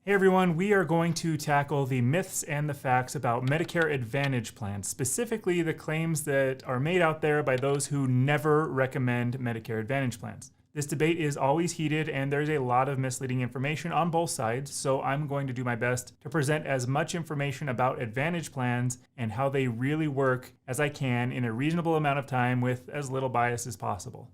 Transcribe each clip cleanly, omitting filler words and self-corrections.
Hey everyone, we are going to tackle the myths and the facts about Medicare Advantage plans, specifically the claims that are made out there by those who never recommend Medicare Advantage plans. This debate is always heated and there's a lot of misleading information on both sides, so I'm going to do my best to present as much information about Advantage plans and how they really work as I can in a reasonable amount of time with as little bias as possible.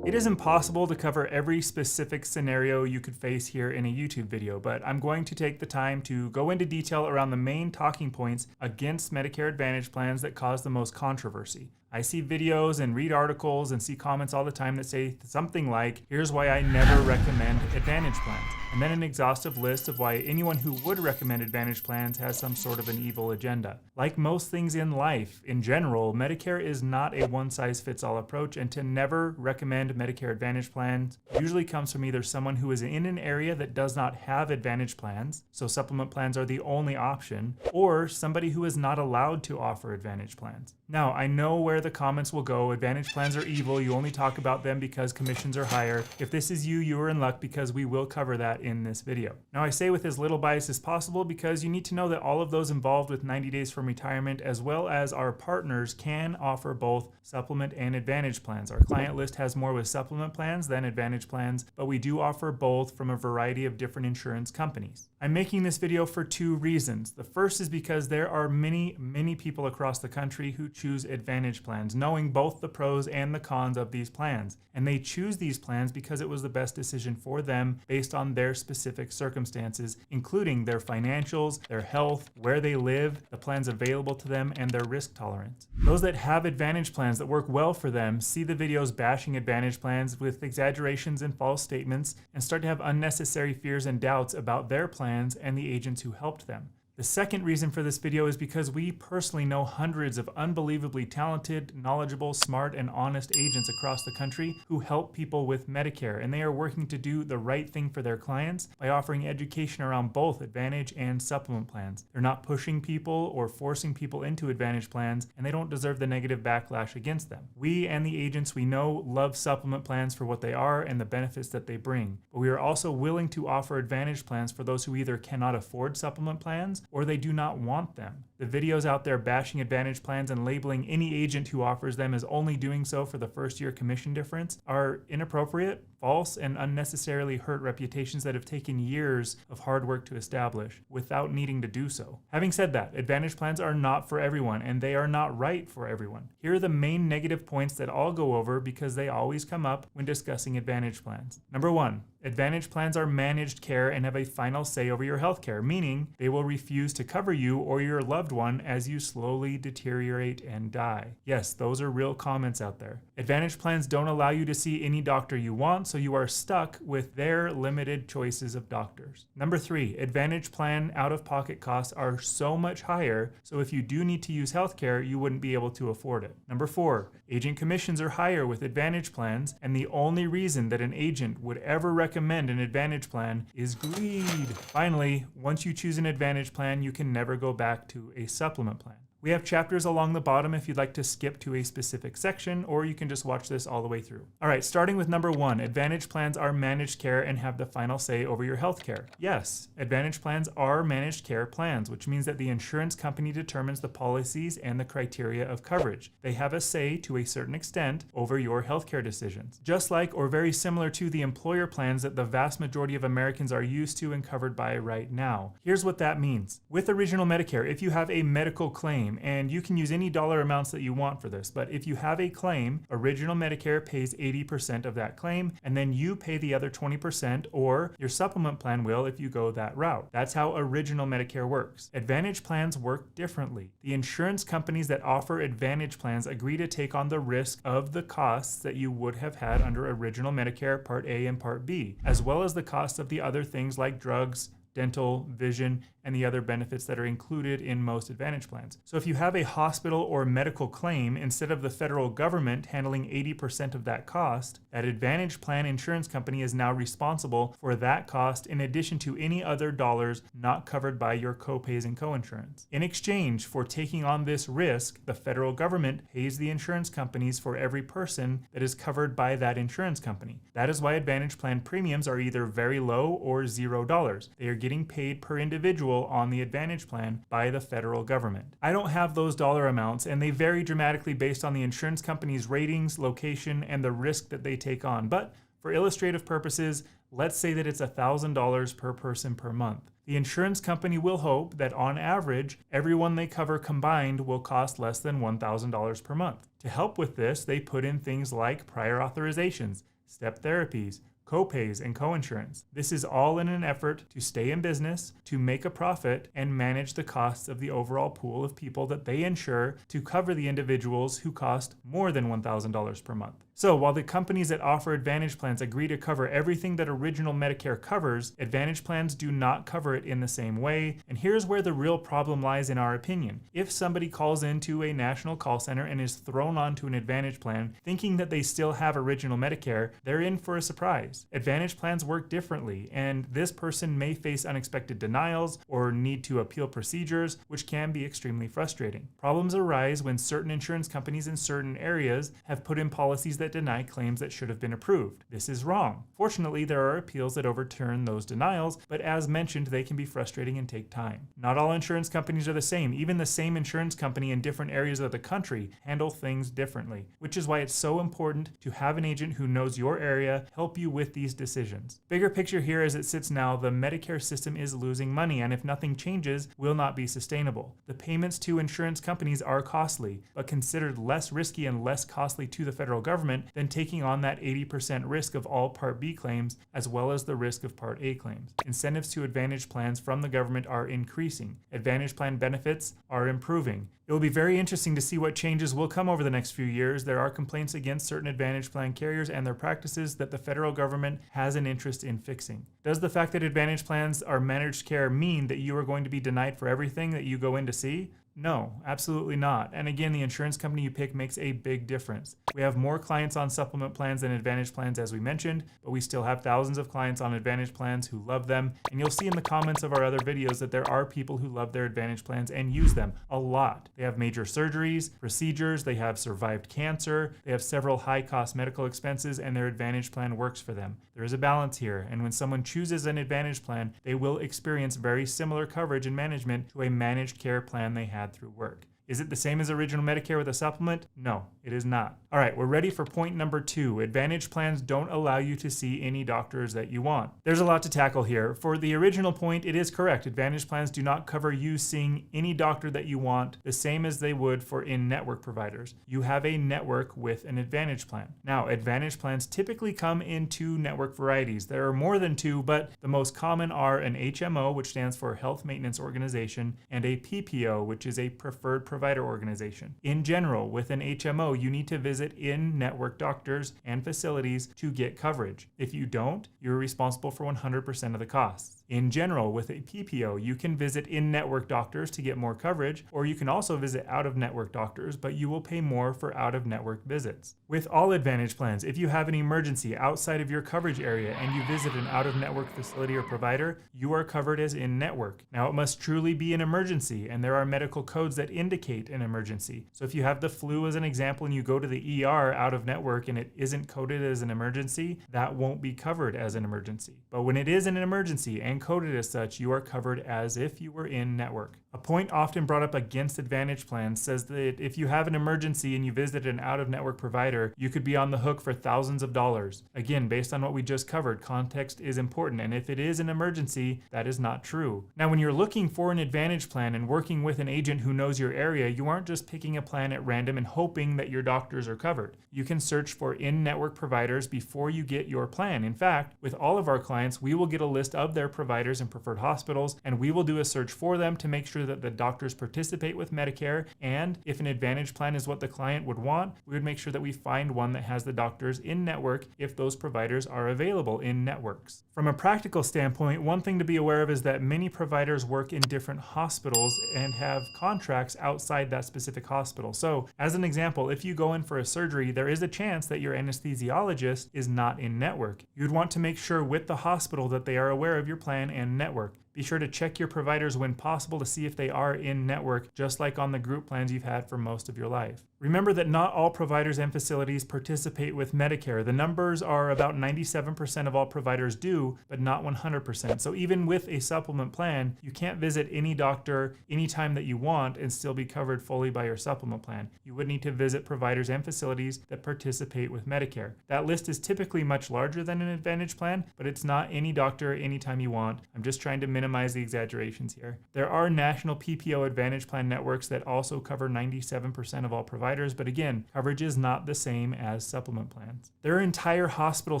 It is impossible to cover every specific scenario you could face here in a YouTube video, but I'm going to take the time to go into detail around the main talking points against Medicare Advantage plans that cause the most controversy. I see videos and read articles and see comments all the time that say something like, here's why I never recommend Advantage plans, and then an exhaustive list of why anyone who would recommend Advantage plans has some sort of an evil agenda. Like most things in life, in general, Medicare is not a one-size-fits-all approach, and to never recommend Medicare Advantage plans usually comes from either someone who is in an area that does not have Advantage plans, so supplement plans are the only option, or somebody who is not allowed to offer Advantage plans. Now, I know where the comments will go. Advantage plans are evil. You only talk about them because commissions are higher. If this is you, you are in luck because we will cover that in this video. Now, I say with as little bias as possible because you need to know that all of those involved with 90 Days from Retirement, as well as our partners, can offer both supplement and Advantage plans. Our client list has more with supplement plans than Advantage plans, but we do offer both from a variety of different insurance companies. I'm making this video for two reasons. The first is because there are many people across the country who choose Advantage plans, knowing both the pros and the cons of these plans. And they choose these plans because it was the best decision for them based on their specific circumstances, including their financials, their health, where they live, the plans available to them, and their risk tolerance. Those that have Advantage plans that work well for them see the videos bashing Advantage plans with exaggerations and false statements and start to have unnecessary fears and doubts about their plans and the agents who helped them. The second reason for this video is because we personally know hundreds of unbelievably talented, knowledgeable, smart, and honest agents across the country who help people with Medicare, and they are working to do the right thing for their clients by offering education around both Advantage and supplement plans. They're not pushing people or forcing people into Advantage plans, and they don't deserve the negative backlash against them. We and the agents we know love supplement plans for what they are and the benefits that they bring, but we are also willing to offer Advantage plans for those who either cannot afford supplement plans or they do not want them. The videos out there bashing Advantage plans and labeling any agent who offers them as only doing so for the first year commission difference are inappropriate, false, and unnecessarily hurt reputations that have taken years of hard work to establish without needing to do so. Having said that, Advantage plans are not for everyone and they are not right for everyone. Here are the main negative points that I'll go over because they always come up when discussing Advantage plans. Number one, Advantage plans are managed care and have a final say over your health care, meaning they will refuse to cover you or your loved one as you slowly deteriorate and die. Yes, those are real comments out there. Advantage plans don't allow you to see any doctor you want, so you are stuck with their limited choices of doctors. Number three, Advantage plan out-of-pocket costs are so much higher, so if you do need to use healthcare, you wouldn't be able to afford it. Number four, agent commissions are higher with Advantage plans, and the only reason that an agent would ever recommend an Advantage plan is greed. Finally, once you choose an Advantage plan, you can never go back to a supplement plan. We have chapters along the bottom if you'd like to skip to a specific section, or you can just watch this all the way through. All right, starting with number one, Advantage plans are managed care and have the final say over your health care. Yes, Advantage plans are managed care plans, which means that the insurance company determines the policies and the criteria of coverage. They have a say to a certain extent over your healthcare decisions, just like or very similar to the employer plans that the vast majority of Americans are used to and covered by right now. Here's what that means. With Original Medicare, if you have a medical claim, and you can use any dollar amounts that you want for this, but if you have a claim, Original Medicare pays 80% of that claim, and then you pay the other 20%, or your supplement plan will if you go that route. That's how Original Medicare works. Advantage plans work differently. The insurance companies that offer Advantage plans agree to take on the risk of the costs that you would have had under Original Medicare Part A and Part B, as well as the cost of the other things like drugs, dental, vision, and the other benefits that are included in most Advantage plans. So if you have a hospital or medical claim, instead of the federal government handling 80% of that cost, that Advantage plan insurance company is now responsible for that cost in addition to any other dollars not covered by your copays and coinsurance. In exchange for taking on this risk, the federal government pays the insurance companies for every person that is covered by that insurance company. That is why Advantage plan premiums are either very low or $0. They are getting paid per individual on the Advantage plan by the federal government. I don't have those dollar amounts, and they vary dramatically based on the insurance company's ratings, location, and the risk that they take on. But for illustrative purposes, let's say that it's $1,000 per person per month. The insurance company will hope that on average, everyone they cover combined will cost less than $1,000 per month. To help with this, they put in things like prior authorizations, step therapies, copays, and coinsurance. This is all in an effort to stay in business, to make a profit, and manage the costs of the overall pool of people that they insure to cover the individuals who cost more than $1,000 per month. So while the companies that offer Advantage plans agree to cover everything that original Medicare covers, Advantage plans do not cover it in the same way, and here's where the real problem lies in our opinion. If somebody calls into a national call center and is thrown onto an Advantage plan thinking that they still have original Medicare, they're in for a surprise. Advantage plans work differently, and this person may face unexpected denials or need to appeal procedures, which can be extremely frustrating. Problems arise when certain insurance companies in certain areas have put in policies that deny claims that should have been approved. This is wrong. Fortunately, there are appeals that overturn those denials, but as mentioned, they can be frustrating and take time. Not all insurance companies are the same. Even the same insurance company in different areas of the country handle things differently, which is why it's so important to have an agent who knows your area help you with these decisions. Bigger picture here, as it sits now, the Medicare system is losing money, and if nothing changes, will not be sustainable. The payments to insurance companies are costly, but considered less risky and less costly to the federal government than taking on that 80% risk of all Part B claims, as well as the risk of Part A claims. Incentives to Advantage plans from the government are increasing. Advantage plan benefits are improving. It will be very interesting to see what changes will come over the next few years. There are complaints against certain Advantage plan carriers and their practices that the federal government has an interest in fixing. Does the fact that Advantage plans are managed care mean that you are going to be denied for everything that you go in to see? No, absolutely not. And again, the insurance company you pick makes a big difference. We have more clients on supplement plans than Advantage plans, as we mentioned, but we still have thousands of clients on Advantage plans who love them. And you'll see in the comments of our other videos that there are people who love their Advantage plans and use them a lot. They have major surgeries, procedures, they have survived cancer, they have several high-cost medical expenses, and their Advantage plan works for them. There is a balance here, and when someone chooses an Advantage plan, they will experience very similar coverage and management to a managed care plan they have through work. Is it the same as original Medicare with a supplement? No, it is not. All right, we're ready for point number 2. Advantage plans don't allow you to see any doctors that you want. There's a lot to tackle here. For the original point, it is correct. Advantage plans do not cover you seeing any doctor that you want, the same as they would for in-network providers. You have a network with an Advantage plan. Now, Advantage plans typically come in 2 network varieties. There are more than 2, but the most common are an HMO, which stands for Health Maintenance Organization, and a PPO, which is a Preferred Provider Organization. In general, with an HMO, you need to visit in-network doctors and facilities to get coverage. If you don't, you're responsible for 100% of the costs. In general, with a PPO, you can visit in-network doctors to get more coverage, or you can also visit out-of-network doctors, but you will pay more for out-of-network visits. With all Advantage plans, if you have an emergency outside of your coverage area and you visit an out-of-network facility or provider, you are covered as in-network. Now, it must truly be an emergency, and there are medical codes that indicate an emergency. So if you have the flu as an example and you go to the ER out-of-network and it isn't coded as an emergency, that won't be covered as an emergency. But when it is an emergency and coded as such, you are covered as if you were in network. A point often brought up against Advantage plans says that if you have an emergency and you visit an out-of-network provider, you could be on the hook for thousands of dollars. Again, based on what we just covered, context is important, and if it is an emergency, that is not true. Now, when you're looking for an Advantage plan and working with an agent who knows your area, area, you aren't just picking a plan at random and hoping that your doctors are covered. You can search for in-network providers before you get your plan. In fact, with all of our clients, we will get a list of their providers and preferred hospitals, and we will do a search for them to make sure that the doctors participate with Medicare, and if an Advantage plan is what the client would want, we would make sure that we find one that has the doctors in-network if those providers are available in networks. From a practical standpoint, one thing to be aware of is that many providers work in different hospitals and have contracts outside that specific hospital. So, as an example, if you go in for a surgery, there is a chance that your anesthesiologist is not in network. You'd want to make sure with the hospital that they are aware of your plan and network. Be sure to check your providers when possible to see if they are in network, just like on the group plans you've had for most of your life. Remember that not all providers and facilities participate with Medicare. The numbers are about 97% of all providers do, but not 100%. So even with a supplement plan, you can't visit any doctor anytime that you want and still be covered fully by your supplement plan. You would need to visit providers and facilities that participate with Medicare. That list is typically much larger than an Advantage plan, but it's not any doctor anytime you want. I'm just trying to minimize the exaggerations here. There are national PPO Advantage plan networks that also cover 97% of all providers, but again, coverage is not the same as supplement plans. There are entire hospital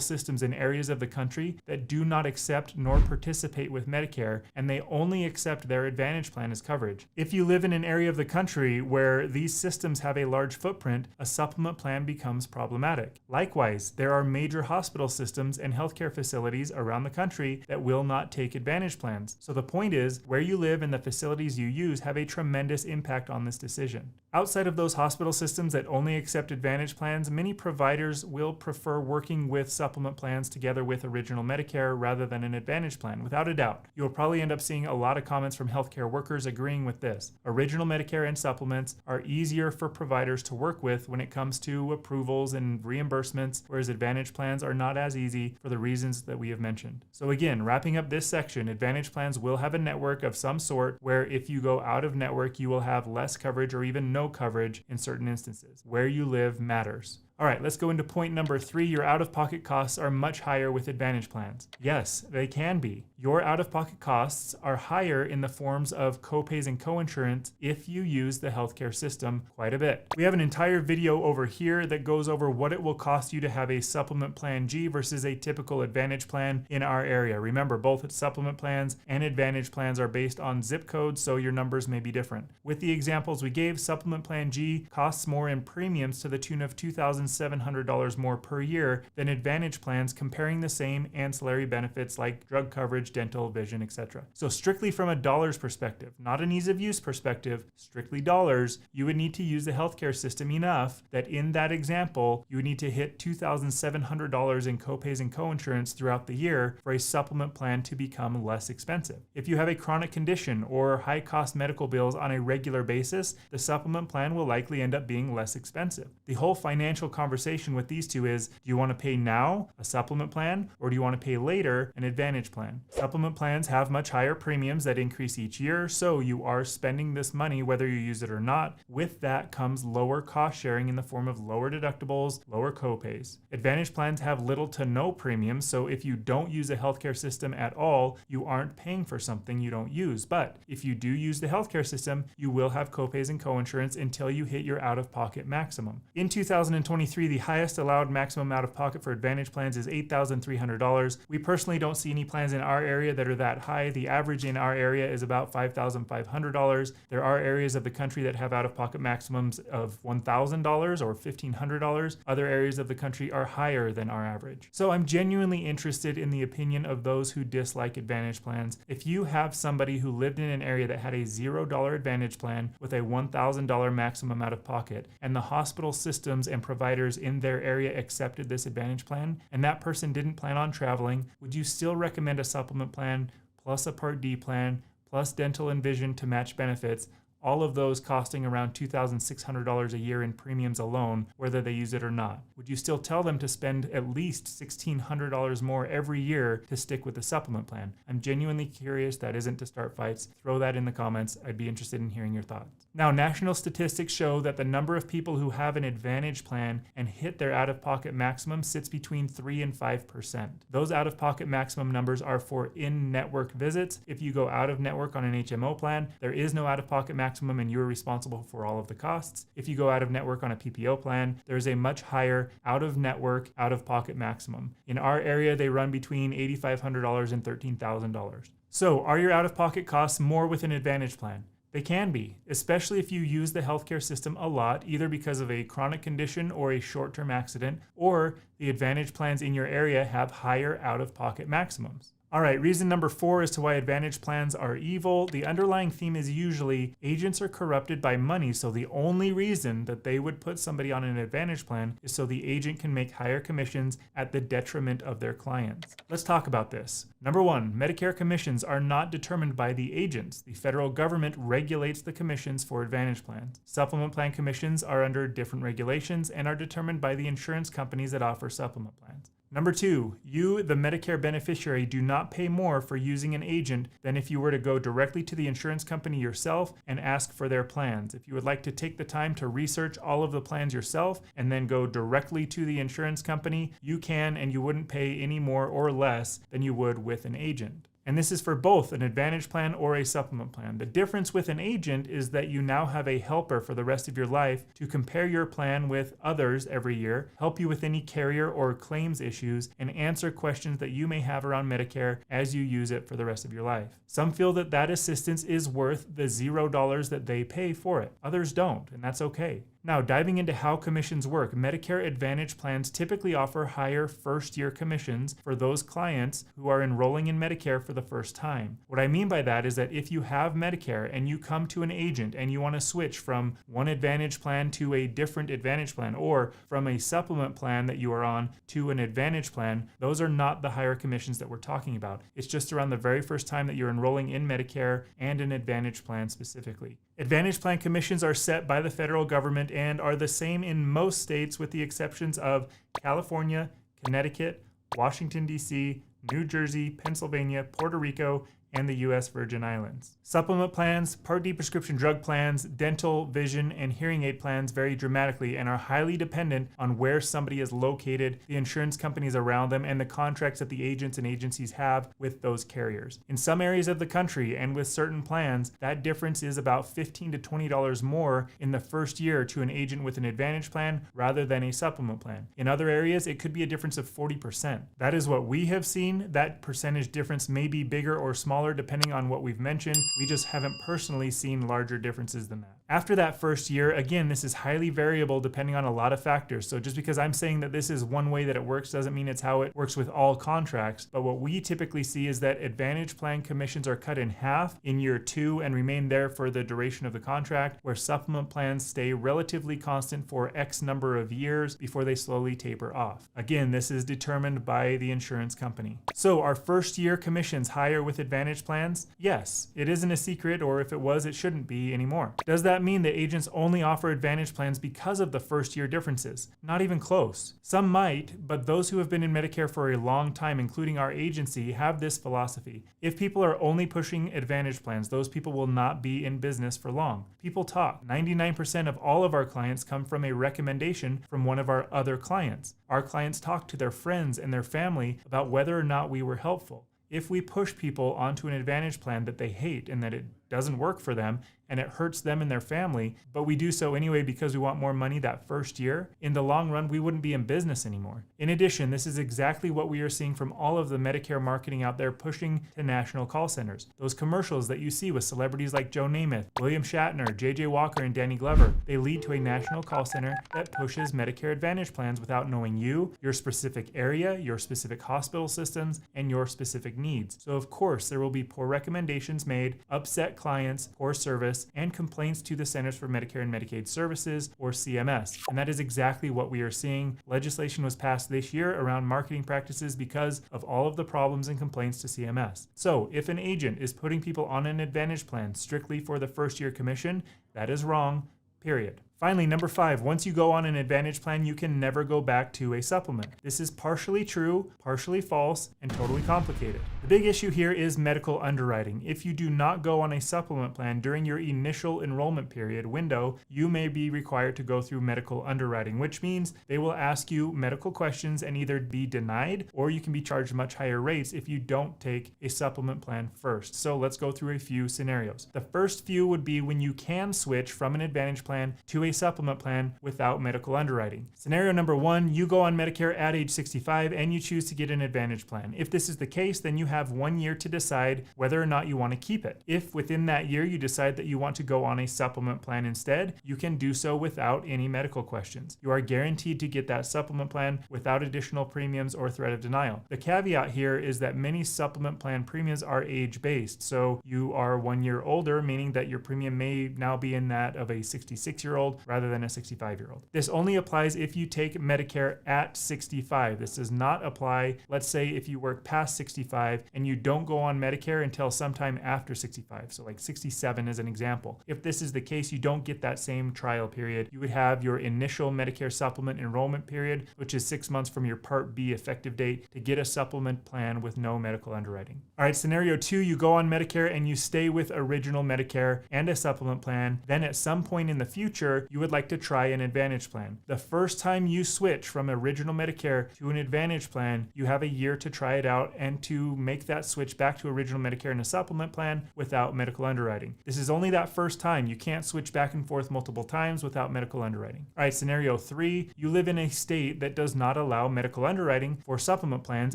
systems in areas of the country that do not accept nor participate with Medicare, and they only accept their Advantage plan as coverage. If you live in an area of the country where these systems have a large footprint, a supplement plan becomes problematic. Likewise, there are major hospital systems and healthcare facilities around the country that will not take Advantage plans. So the point is, where you live and the facilities you use have a tremendous impact on this decision. Outside of those hospital systems that only accept Advantage plans, many providers will prefer working with supplement plans together with original Medicare rather than an Advantage plan, without a doubt. You'll probably end up seeing a lot of comments from healthcare workers agreeing with this. Original Medicare and supplements are easier for providers to work with when it comes to approvals and reimbursements, whereas Advantage plans are not as easy for the reasons that we have mentioned. So again, wrapping up this section, Advantage plans will have a network of some sort where if you go out of network, you will have less coverage or even no coverage in certain instances. Where you live matters. All right, let's go into point number 3. Your out-of-pocket costs are much higher with Advantage plans. Yes, they can be. Your out-of-pocket costs are higher in the forms of copays and coinsurance if you use the healthcare system quite a bit. We have an entire video over here that goes over what it will cost you to have a supplement plan G versus a typical Advantage plan in our area. Remember, both supplement plans and Advantage plans are based on zip codes, so your numbers may be different. With the examples we gave, supplement plan G costs more in premiums to the tune of $2,700 more per year than Advantage plans, comparing the same ancillary benefits like drug coverage, dental, vision, etc. So strictly from a dollars perspective, not an ease of use perspective, strictly dollars, you would need to use the healthcare system enough that in that example, you would need to hit $2,700 in copays and coinsurance throughout the year for a supplement plan to become less expensive. If you have a chronic condition or high cost medical bills on a regular basis, the supplement plan will likely end up being less expensive. The whole financial conversation with these two is, do you want to pay now, a supplement plan, or do you want to pay later, an Advantage plan? Supplement plans have much higher premiums that increase each year, so you are spending this money whether you use it or not. With that comes lower cost sharing in the form of lower deductibles, lower copays. Advantage plans have little to no premiums, so if you don't use a healthcare system at all, you aren't paying for something you don't use. But if you do use the healthcare system, you will have copays and coinsurance until you hit your out-of-pocket maximum. In 2023, the highest allowed maximum out-of-pocket for Advantage plans is $8,300. We personally don't see any plans in our area that are that high. The average in our area is about $5,500. There are areas of the country that have out-of-pocket maximums of $1,000 or $1,500. Other areas of the country are higher than our average. So I'm genuinely interested in the opinion of those who dislike Advantage plans. If you have somebody who lived in an area that had a $0 Advantage plan with a $1,000 maximum out-of-pocket, and the hospital systems and providers in their area accepted this Advantage plan, and that person didn't plan on traveling, would you still recommend a supplement plan plus a Part D plan plus dental and vision to match benefits, all of those costing around $2,600 a year in premiums alone, whether they use it or not? Would you still tell them to spend at least $1,600 more every year to stick with the supplement plan? I'm genuinely curious. That isn't to start fights. Throw that in the comments. I'd be interested in hearing your thoughts. Now, national statistics show that the number of people who have an Advantage plan and hit their out-of-pocket maximum sits between 3 and 5%. Those out-of-pocket maximum numbers are for in-network visits. If you go out of network on an HMO plan, there is no out-of-pocket maximum and you're responsible for all of the costs. If you go out of network on a PPO plan, there is a much higher out-of-network, out-of-pocket maximum. In our area, they run between $8,500 and $13,000. So, are your out-of-pocket costs more with an Advantage plan? They can be, especially if you use the healthcare system a lot, either because of a chronic condition or a short-term accident, or the Advantage plans in your area have higher out-of-pocket maximums. All right, reason number 4 as to why Advantage plans are evil. The underlying theme is usually agents are corrupted by money, so the only reason that they would put somebody on an Advantage plan is so the agent can make higher commissions at the detriment of their clients. Let's talk about this. Number 1, Medicare commissions are not determined by the agents. The federal government regulates the commissions for Advantage plans. Supplement plan commissions are under different regulations and are determined by the insurance companies that offer supplement plans. Number 2, you, the Medicare beneficiary, do not pay more for using an agent than if you were to go directly to the insurance company yourself and ask for their plans. If you would like to take the time to research all of the plans yourself and then go directly to the insurance company, you can, and you wouldn't pay any more or less than you would with an agent. And this is for both an Advantage plan or a supplement plan. The difference with an agent is that you now have a helper for the rest of your life to compare your plan with others every year, help you with any carrier or claims issues, and answer questions that you may have around Medicare as you use it for the rest of your life. Some feel that that assistance is worth the $0 that they pay for it. Others don't, and that's okay. Now, diving into how commissions work, Medicare Advantage plans typically offer higher first-year commissions for those clients who are enrolling in Medicare for the first time. What I mean by that is that if you have Medicare and you come to an agent and you want to switch from one Advantage plan to a different Advantage plan, or from a supplement plan that you are on to an Advantage plan, those are not the higher commissions that we're talking about. It's just around the very first time that you're enrolling in Medicare and an Advantage plan specifically. Advantage plan commissions are set by the federal government and are the same in most states with the exceptions of California, Connecticut, Washington, D.C., New Jersey, Pennsylvania, Puerto Rico, and the U.S. Virgin Islands. Supplement plans, Part D prescription drug plans, dental, vision, and hearing aid plans vary dramatically and are highly dependent on where somebody is located, the insurance companies around them, and the contracts that the agents and agencies have with those carriers. In some areas of the country and with certain plans, that difference is about $15 to $20 more in the first year to an agent with an Advantage plan rather than a supplement plan. In other areas, it could be a difference of 40%. That is what we have seen. That percentage difference may be bigger or smaller depending on what we've mentioned. We just haven't personally seen larger differences than that. After that first year, again, this is highly variable depending on a lot of factors. So just because I'm saying that this is one way that it works doesn't mean it's how it works with all contracts. But what we typically see is that Advantage plan commissions are cut in half in year 2 and remain there for the duration of the contract, where supplement plans stay relatively constant for X number of years before they slowly taper off. Again, this is determined by the insurance company. So are first year commissions higher with Advantage plans? Yes, it isn't a secret, or if it was, it shouldn't be anymore. Does that mean that agents only offer Advantage plans because of the first year differences? Not even close. Some might, but those who have been in Medicare for a long time, including our agency, have this philosophy. If people are only pushing Advantage plans, those people will not be in business for long. People talk. 99% of all of our clients come from a recommendation from one of our other clients. Our clients talk to their friends and their family about whether or not we were helpful. If we push people onto an Advantage plan that they hate and that it doesn't work for them and it hurts them and their family, but we do so anyway because we want more money that first year, in the long run, we wouldn't be in business anymore. In addition, this is exactly what we are seeing from all of the Medicare marketing out there pushing to national call centers. Those commercials that you see with celebrities like Joe Namath, William Shatner, JJ Walker, and Danny Glover, they lead to a national call center that pushes Medicare Advantage plans without knowing you, your specific area, your specific hospital systems, and your specific needs. So of course, there will be poor recommendations made, upset clients, poor service, and complaints to the Centers for Medicare and Medicaid Services, or CMS. And that is exactly what we are seeing. Legislation was passed this year around marketing practices because of all of the problems and complaints to CMS. So if an agent is putting people on an Advantage plan strictly for the first year commission, that is wrong, period. Finally, number 5, once you go on an Advantage plan, you can never go back to a supplement. This is partially true, partially false, and totally complicated. The big issue here is medical underwriting. If you do not go on a supplement plan during your initial enrollment period window, you may be required to go through medical underwriting, which means they will ask you medical questions and either be denied or you can be charged much higher rates if you don't take a supplement plan first. So let's go through a few scenarios. The first few would be when you can switch from an Advantage plan to a supplement plan without medical underwriting. Scenario number 1, you go on Medicare at age 65 and you choose to get an Advantage plan. If this is the case, then you have 1 year to decide whether or not you want to keep it. If within that year you decide that you want to go on a supplement plan instead, you can do so without any medical questions. You are guaranteed to get that supplement plan without additional premiums or threat of denial. The caveat here is that many supplement plan premiums are age-based, so you are 1 year older, meaning that your premium may now be in that of a 66-year-old rather than a 65-year-old. This only applies if you take Medicare at 65. This does not apply, let's say, if you work past 65 and you don't go on Medicare until sometime after 65, so like 67 as an example. If this is the case, you don't get that same trial period. You would have your initial Medicare supplement enrollment period, which is 6 months from your Part B effective date, to get a supplement plan with no medical underwriting. All right, scenario 2, you go on Medicare and you stay with original Medicare and a supplement plan. Then at some point in the future, you would like to try an Advantage plan. The first time you switch from original Medicare to an Advantage plan, you have a year to try it out and to make that switch back to original Medicare and a supplement plan without medical underwriting. This is only that first time. You can't switch back and forth multiple times without medical underwriting. All right, scenario 3, you live in a state that does not allow medical underwriting for supplement plans,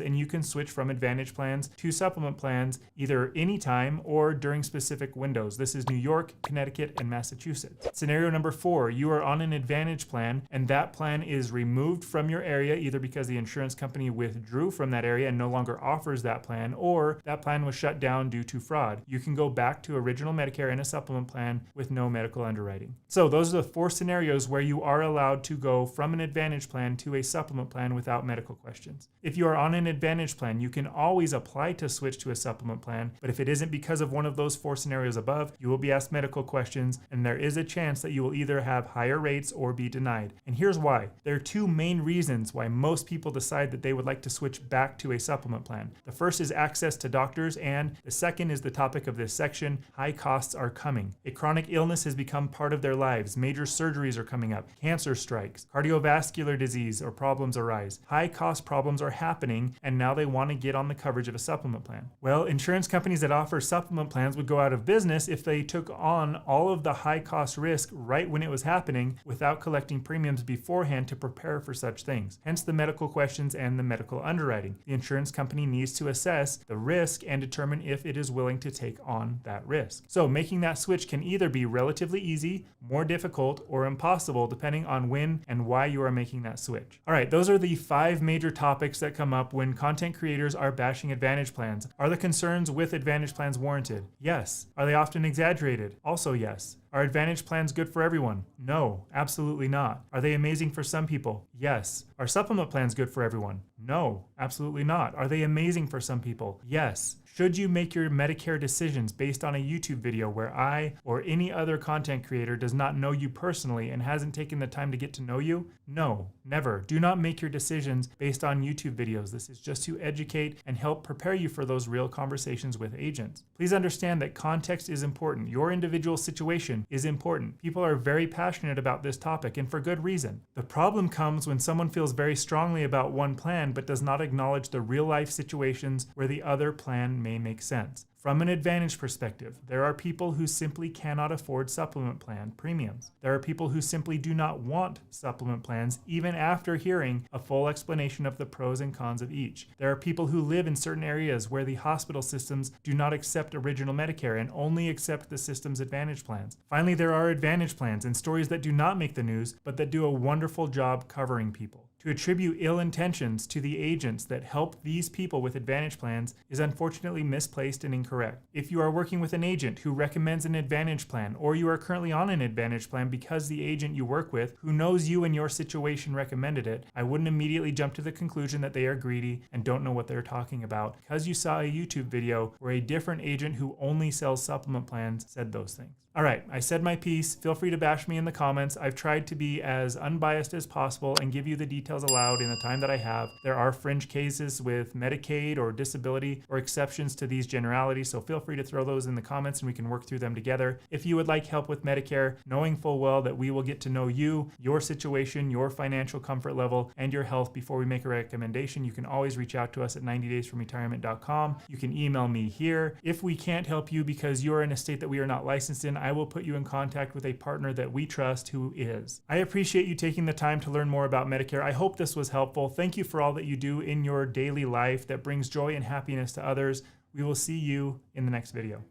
and you can switch from Advantage plans to supplement plans either anytime or during specific windows. This is New York, Connecticut, and Massachusetts. Scenario number 4, you are on an Advantage plan and that plan is removed from your area either because the insurance company withdrew from that area and no longer offers that plan, or that plan was shut down due to fraud. You can go back to original Medicare and a supplement plan with no medical underwriting. So those are the 4 scenarios where you are allowed to go from an Advantage plan to a supplement plan without medical questions. If you are on an Advantage plan, you can always apply to switch to a supplement plan, but if it isn't because of one of those 4 scenarios above, you will be asked medical questions and there is a chance that you will either have higher rates or be denied. And here's why. There are 2 main reasons why most people decide that they would like to switch back to a supplement plan. The first is access to doctors, and the second is the topic of this section: high costs are coming. A chronic illness has become part of their lives. Major surgeries are coming up. Cancer strikes. Cardiovascular disease or problems arise. High cost problems are happening, and now they want to get on the coverage of a supplement plan. Well, insurance companies that offer supplement plans would go out of business if they took on all of the high cost risk right when it was happening without collecting premiums beforehand to prepare for such things. Hence the medical questions and the medical underwriting. The insurance company needs to assess the risk and determine if it is willing to take on that risk. So making that switch can either be relatively easy, more difficult, or impossible depending on when and why you are making that switch. All right, those are the 5 major topics that come up when content creators are bashing Advantage plans. Are the concerns with Advantage plans warranted? Yes. Are they often exaggerated? Also yes. Are Advantage plans good for everyone? No, absolutely not. Are they amazing for some people? Yes. Are supplement plans good for everyone? No, absolutely not. Are they amazing for some people? Yes. Should you make your Medicare decisions based on a YouTube video where I or any other content creator does not know you personally and hasn't taken the time to get to know you? No, never. Do not make your decisions based on YouTube videos. This is just to educate and help prepare you for those real conversations with agents. Please understand that context is important. Your individual situation is important. People are very passionate about this topic, and for good reason. The problem comes when someone feels very strongly about one plan but does not acknowledge the real life situations where the other plan may make sense. From an Advantage perspective, there are people who simply cannot afford supplement plan premiums. There are people who simply do not want supplement plans even after hearing a full explanation of the pros and cons of each. There are people who live in certain areas where the hospital systems do not accept original Medicare and only accept the system's Advantage plans. Finally, there are Advantage plans and stories that do not make the news, but that do a wonderful job covering people. To attribute ill intentions to the agents that help these people with Advantage plans is unfortunately misplaced and incorrect. If you are working with an agent who recommends an Advantage plan, or you are currently on an Advantage plan because the agent you work with who knows you and your situation recommended it, I wouldn't immediately jump to the conclusion that they are greedy and don't know what they're talking about because you saw a YouTube video where a different agent who only sells supplement plans said those things. All right, I said my piece. Feel free to bash me in the comments. I've tried to be as unbiased as possible and give you the details allowed in the time that I have. There are fringe cases with Medicaid or disability or exceptions to these generalities, so feel free to throw those in the comments and we can work through them together. If you would like help with Medicare, knowing full well that we will get to know you, your situation, your financial comfort level, and your health before we make a recommendation, you can always reach out to us at 90daysfromretirement.com. You can email me here. If we can't help you because you're in a state that we are not licensed in, I will put you in contact with a partner that we trust who is. I appreciate you taking the time to learn more about Medicare. I hope this was helpful. Thank you for all that you do in your daily life that brings joy and happiness to others. We will see you in the next video.